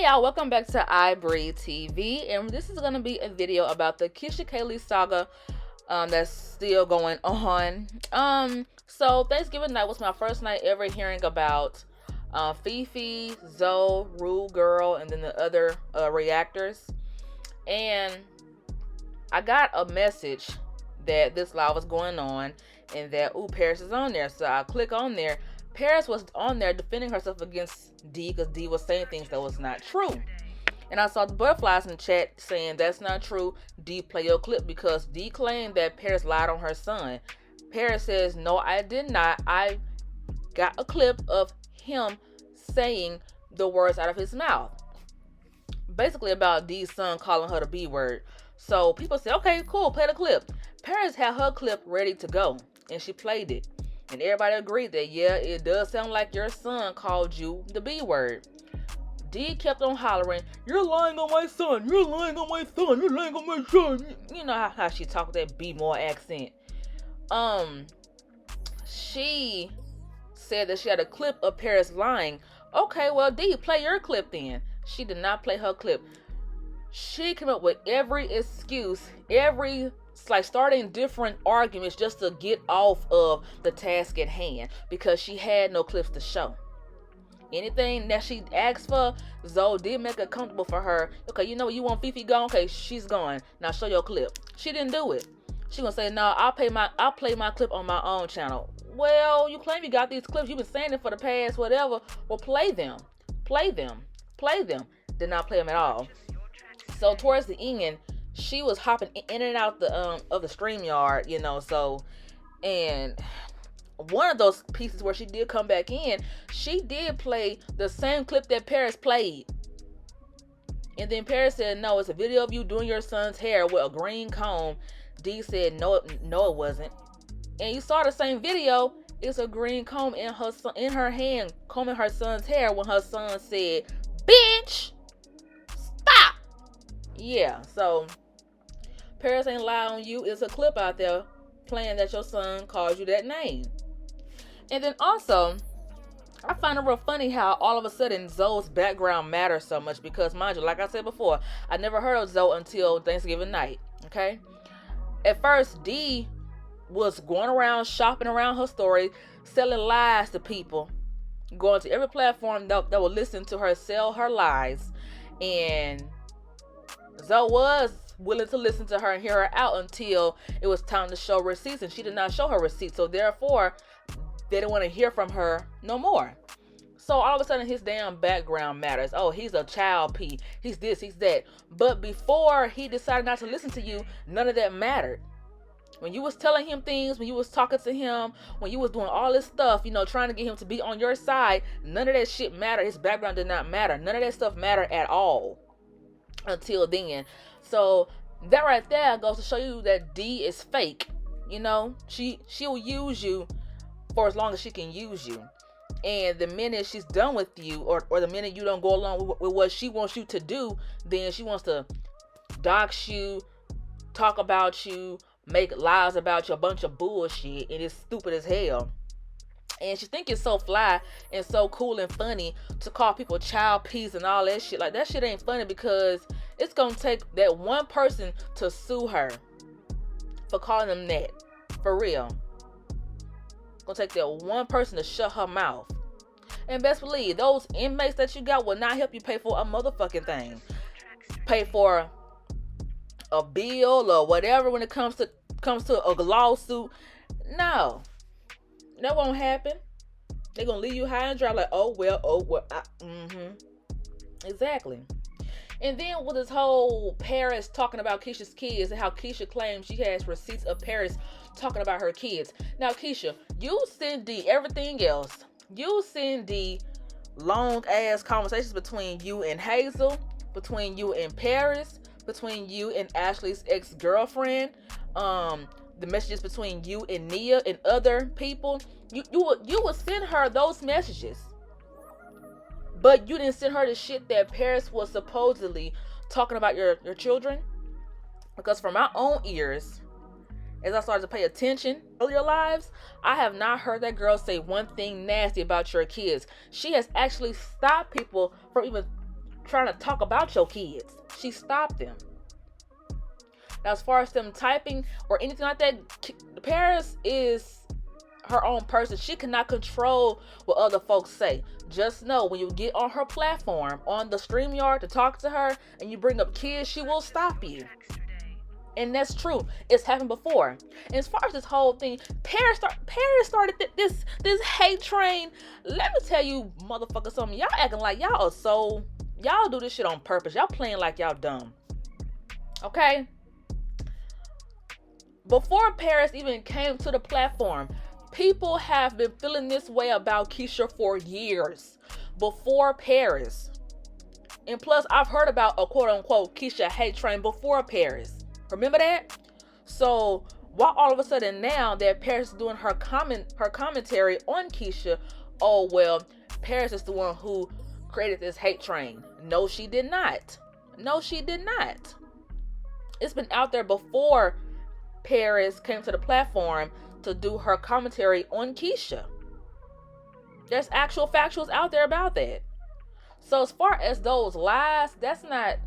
Hey y'all, welcome back to iBriTV, and this is going to be a video about the KEESHA KAYLEE saga that's still going on. So Thanksgiving night was my first night ever hearing about Fifi, Zoe, Rude Girl, and then the other reactors. And I got a message that this live was going on and that Paris is on there. So I click on there. Paris was on there defending herself against D because D was saying things that was not true. And I saw the butterflies in the chat saying that's not true. D, play your clip, because D claimed that Paris lied on her son. Paris says, no, I did not. I got a clip of him saying the words out of his mouth. Basically about D's son calling her the B word. So people say, okay, cool, play the clip. Paris had her clip ready to go and she played it. And everybody agreed that, yeah, it does sound like your son called you the B word. D kept on hollering, you're lying on my son, you're lying on my son, you're lying on my son. You know how she talked with that B-more accent. She said that she had a clip of Paris lying. Okay, well, D, play your clip then. She did not play her clip. She came up with every excuse, like starting different arguments just to get off of the task at hand because she had no clips to show. Anything that she asked for, Zoe did make it comfortable for her. Okay, you know what, you want Fifi gone? Okay, she's gone. Now show your clip. She didn't do it. She gonna say, no, I'll play my clip on my own channel. Well, you claim you got these clips. You've been saying it for the past whatever. Well, play them. Play them. Play them. Did not play them at all. So towards the end, she was hopping in and out of the StreamYard, you know, so, and one of those pieces where she did come back in, she did play the same clip that Paris played. And then Paris said, no, it's a video of you doing your son's hair with a green comb. D said, no, it wasn't. And you saw the same video. It's a green comb in her hand, combing her son's hair when her son said, bitch, stop. Yeah, so Paris ain't lie on you. It's a clip out there playing that your son calls you that name. And then also, I find it real funny how all of a sudden Zoe's background matters so much because, mind you, like I said before, I never heard of Zoe until Thanksgiving night, okay? At first, D was going around shopping around her story, selling lies to people, going to every platform that would listen to her sell her lies. And Zoe was willing to listen to her and hear her out until it was time to show receipts, and she did not show her receipts, so therefore they didn't want to hear from her no more. So all of a sudden his damn background matters. Oh, he's a child P, he's this, he's that. But before he decided not to listen to you, none of that mattered. When you was telling him things, when you was talking to him, when you was doing all this stuff, you know, trying to get him to be on your side, none of that shit mattered. His background did not matter. None of that stuff mattered at all until then. So that right there goes to show you that D is fake. You know, she'll use you for as long as she can use you. And the minute she's done with you, or the minute you don't go along with what she wants you to do, then she wants to dox you, talk about you, make lies about you, a bunch of bullshit, and it's stupid as hell. And she think it's so fly and so cool and funny to call people child peas and all that shit. Like, that shit ain't funny because it's gonna take that one person to sue her for calling them that. For real. It's gonna take that one person to shut her mouth. And best believe, those inmates that you got will not help you pay for a motherfucking thing. Pay for a bill or whatever when it comes to a lawsuit. No. That won't happen. They're gonna leave you high and dry like, oh well. Exactly. And then with this whole Paris talking about Keisha's kids and how Keisha claims she has receipts of Paris talking about her kids. Now, Keisha, you send D everything else. You send D long ass conversations between you and Hazel, between you and Paris, between you and Ashley's ex-girlfriend, the messages between you and Nia and other people. You would send her those messages. But you didn't send her the shit that Paris was supposedly talking about your children. Because from my own ears, as I started to pay attention to your lives, I have not heard that girl say one thing nasty about your kids. She has actually stopped people from even trying to talk about your kids. She stopped them. Now, as far as them typing or anything like that, Paris is her own person. She cannot control what other folks say. Just know when you get on her platform, on the StreamYard, to talk to her and you bring up kids, she will stop you. And that's true. It's happened before. And as far as this whole thing, Paris started this hate train. Let me tell you, motherfuckers, something. Y'all acting like y'all are so, y'all do this shit on purpose. Y'all playing like y'all dumb. Okay? Before Paris even came to the platform, people have been feeling this way about KEESHA for years. Before Paris. And plus, I've heard about a quote-unquote KEESHA hate train before Paris. Remember that? So why all of a sudden now that Paris is doing her commentary on KEESHA, oh well, Paris is the one who created this hate train. No, she did not. No, she did not. It's been out there before Paris came to the platform to do her commentary on KEESHA. There's actual factuals out there about that. So as far as those lies, that's not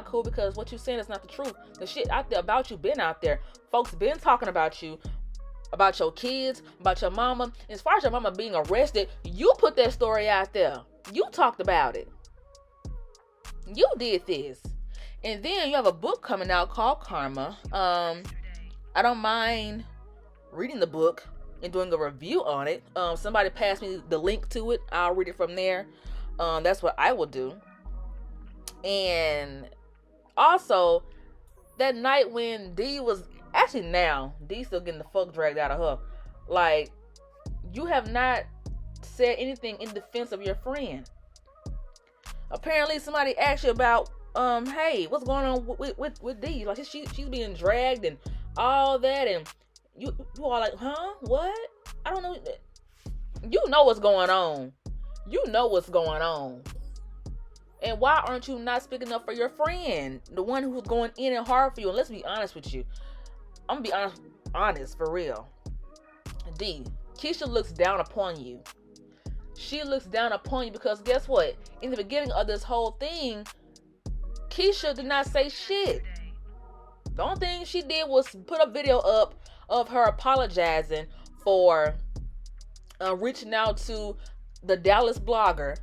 cool, because what you're saying is not the truth. The shit out there about you been out there. Folks been talking about you, about your kids, about your mama. As far as your mama being arrested, you put that story out there. You talked about it. You did this. And then you have a book coming out called Karma. I don't mind reading the book and doing a review on it. Somebody passed me the link to it. I'll read it from there. That's what I will do. And also, that night when D was, actually now, D still getting the fuck dragged out of her. Like, you have not said anything in defense of your friend. Apparently somebody asked you about, hey, what's going on with D? Like, she's being dragged and all that, and you all like, huh? What? I don't know. You know what's going on. You know what's going on. And why aren't you not speaking up for your friend? The one who's going in and hard for you. And let's be honest with you. I'm gonna be honest for real. D, KEESHA looks down upon you. She looks down upon you because guess what? In the beginning of this whole thing, KEESHA did not say shit. The only thing she did was put a video up of her apologizing for reaching out to the Dallas blogger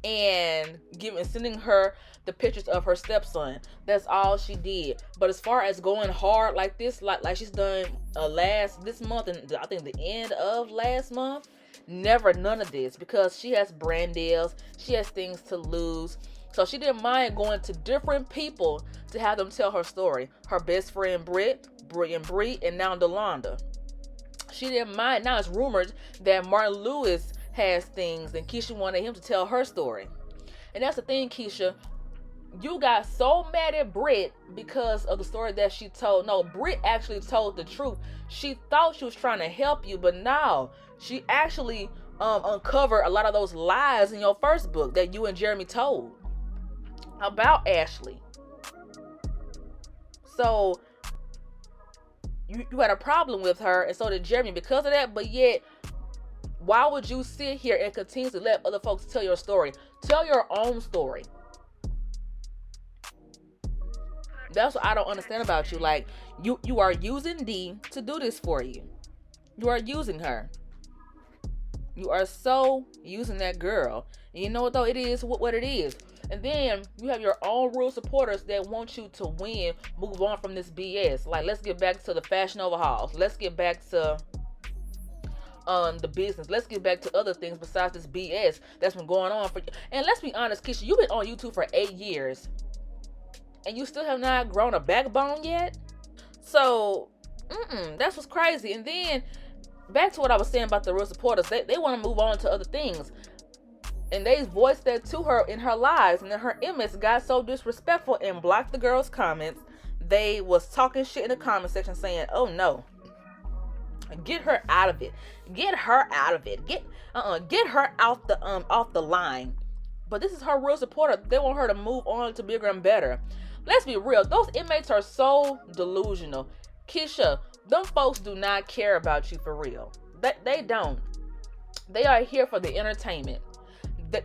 and sending her the pictures of her stepson. That's all she did. But as far as going hard like this, like she's done this month, and I think the end of last month, never, none of this, because she has brand deals, she has things to lose. So she didn't mind going to different people to have them tell her story. Her best friend Brit, and now Delonda. She didn't mind. Now it's rumored that Martin Lewis has things and KEESHA wanted him to tell her story. And that's the thing, KEESHA. You got so mad at Brit because of the story that she told. No, Brit actually told the truth. She thought she was trying to help you, but no. She actually uncovered a lot of those lies in your first book that you and Jeremy told about Ashley. So you had a problem with her, and so did Jeremy because of that. But yet, why would you sit here and continue to let other folks tell your story? Tell your own story. That's what I don't understand about you. Like, you are using D to do this for you. You are using her. You are so using that girl. And you know what though? It is what it is. And then you have your own real supporters that want you to win, move on from this BS. Like, let's get back to the fashion overhauls. Let's get back to the business. Let's get back to other things besides this BS that's been going on for you. And let's be honest, KEESHA, you've been on YouTube for 8 years. And you still have not grown a backbone yet? So, that's what's crazy. And then, back to what I was saying about the real supporters. They want to move on to other things. And they voiced that to her in her lives. And then her inmates got so disrespectful and blocked the girl's comments. They was talking shit in the comment section saying, oh no. Get her out of it. Get her out of it. Get her out off the line. But this is her real supporter. They want her to move on to bigger and better. Let's be real. Those inmates are so delusional. KEESHA, them folks do not care about you for real. They don't. They are here for the entertainment.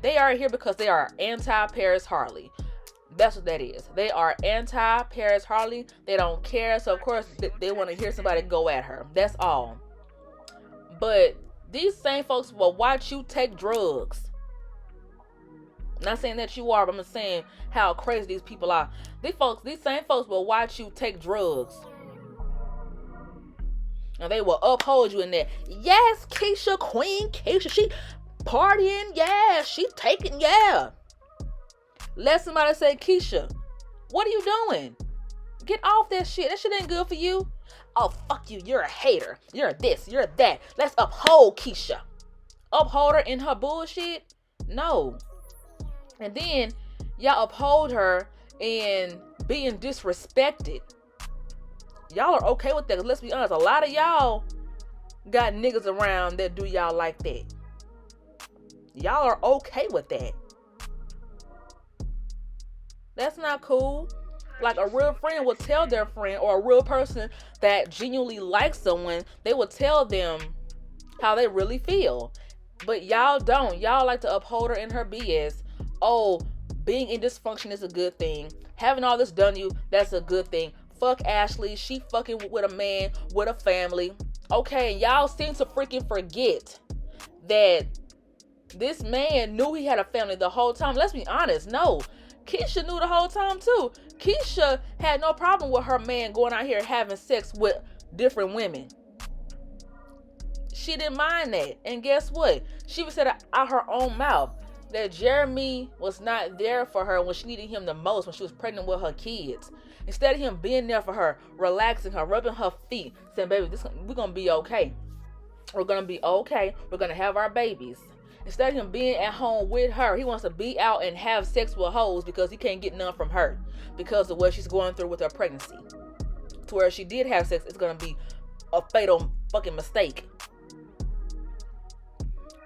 They are here because they are anti-Paris Harley. That's what that is. They are anti-Paris Harley. They don't care. So, of course, they want to hear somebody go at her. That's all. But these same folks will watch you take drugs. Not saying that you are, but I'm just saying how crazy these people are. These same folks will watch you take drugs. And they will uphold you in there. Yes, KEESHA, Queen KEESHA, she partying, yeah, she taking, yeah. Let somebody say, KEESHA, what are you doing? Get off that shit. That shit ain't good for you. Oh, fuck you. You're a hater. You're this. You're that. Let's uphold KEESHA. Uphold her in her bullshit? No. And then y'all uphold her in being disrespected. Y'all are okay with that. Let's be honest. A lot of y'all got niggas around that do y'all like that. Y'all are okay with that. That's not cool. Like, a real friend will tell their friend, or a real person that genuinely likes someone, they will tell them how they really feel. But y'all don't. Y'all like to uphold her in her BS. Oh, being in dysfunction is a good thing. Having all this done to you, that's a good thing. Fuck Ashley. She fucking with a man, with a family. Okay, y'all seem to freaking forget that this man knew he had a family the whole time. Let's be honest. No. KEESHA knew the whole time too. KEESHA had no problem with her man going out here having sex with different women. She didn't mind that. And guess what? She said out her own mouth that Jeremy was not there for her when she needed him the most, when she was pregnant with her kids. Instead of him being there for her, relaxing her, rubbing her feet, saying, baby, we're going to be okay. We're going to be okay. We're going to have our babies. Instead of him being at home with her, he wants to be out and have sex with hoes because he can't get none from her because of what she's going through with her pregnancy. To where she did have sex, it's going to be a fatal fucking mistake.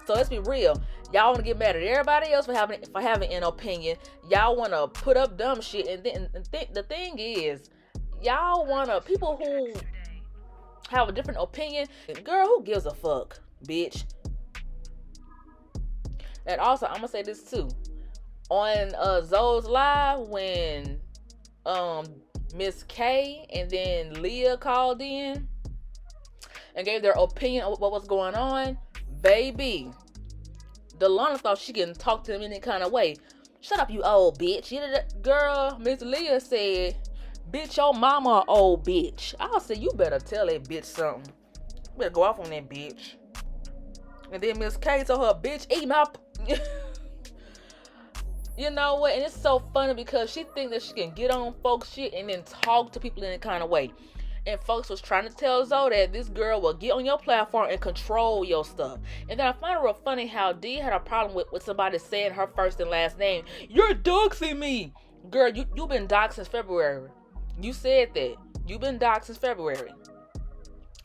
So let's be real. Y'all want to get mad at everybody else for having an opinion. Y'all want to put up dumb shit. And the thing is, y'all want to, people who have a different opinion, girl, who gives a fuck, bitch? And also, I'm gonna say this too. On Zoe's live, when Miss K and then Leah called in and gave their opinion of what was going on, baby, Delana thought she can talk to him any kind of way. Shut up, you old bitch. Girl, Miss Leah said, bitch, your mama a old bitch. I'll say, you better tell that bitch something. You better go off on that bitch. And then Miss K told her, bitch, eat my... You know what? And it's so funny because she thinks that she can get on folks shit and then talk to people in a kind of way. And folks was trying to tell Zoe that this girl will get on your platform and control your stuff. And then I find it real funny how Dee had a problem with somebody saying her first and last name. You're doxing me. Girl, you've been doxed since February. You said that. You've been doxed since February.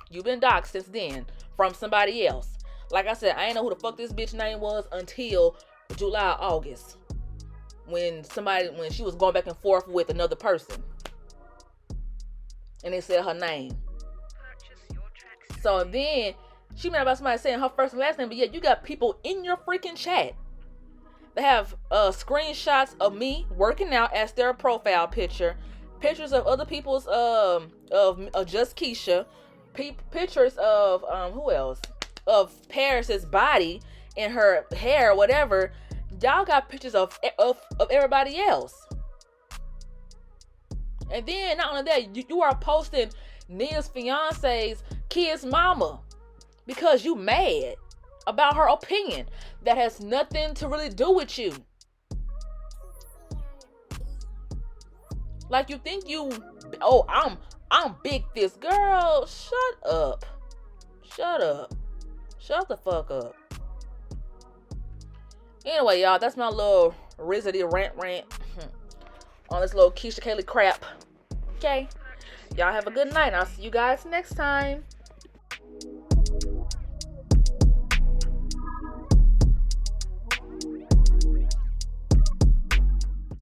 You've been doxed since then from somebody else. Like I said, I ain't know who the fuck this bitch name was until July, August. When she was going back and forth with another person. And they said her name. So then, she mad about somebody saying her first and last name, but yet you got people in your freaking chat that have screenshots of me working out as their profile picture, pictures of other people's, of just KEESHA, pictures of, who else? Of Paris's body and her hair, whatever. Y'all got pictures of everybody else. And then not only that, you are posting Nia's fiance's kid's mama because you mad about her opinion that has nothing to really do with you. Like you think I'm big this girl. Shut up. Shut up. Shut the fuck up. Anyway, y'all, that's my little Rizzy rant on this little KEESHA KAYLEE crap. Okay? Y'all have a good night. I'll see you guys next time.